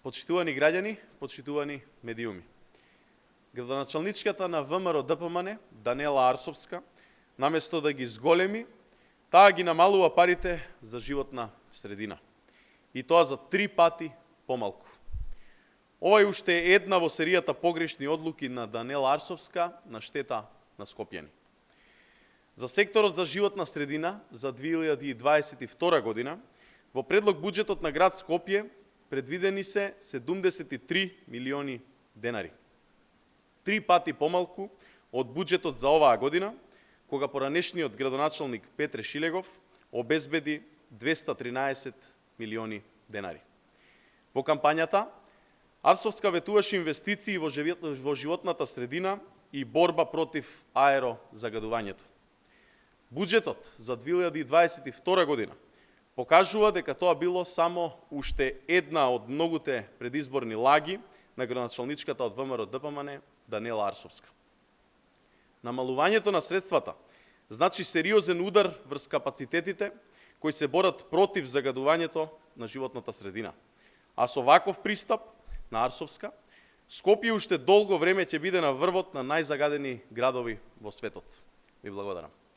Почитувани граѓани, почитувани медиуми. Градоначалничката на ВМРО ДПМН, Данела Арсовска, наместо да ги зголеми, таа ги намалува парите за животна средина. И тоа за 3 пати помалку. Ова е уште една во серијата погрешни одлуки на Данела Арсовска на штета на скопјани. За секторот за животна средина за 2022 година, во предлог буџетот на град Скопје предвидени се 73 милиони денари. 3 пати помалку од буџетот за оваа година, кога поранешниот градоначалник Петре Шилегов обезбеди 213 милиони денари. Во кампањата, Арсовска ветуваше инвестиции во животната средина и борба против аерозагадувањето. Буџетот за 2022 година покажува дека тоа било само уште една од многуте предизборни лаги на градоначалничката од ВМРО ДПМН Данела Арсовска. Намалувањето на средствата значи сериозен удар врз капацитетите кои се борат против загадувањето на животната средина. А со ваков пристап на Арсовска, Скопје уште долго време ќе биде на врвот на најзагадени градови во светот. Ви благодарам.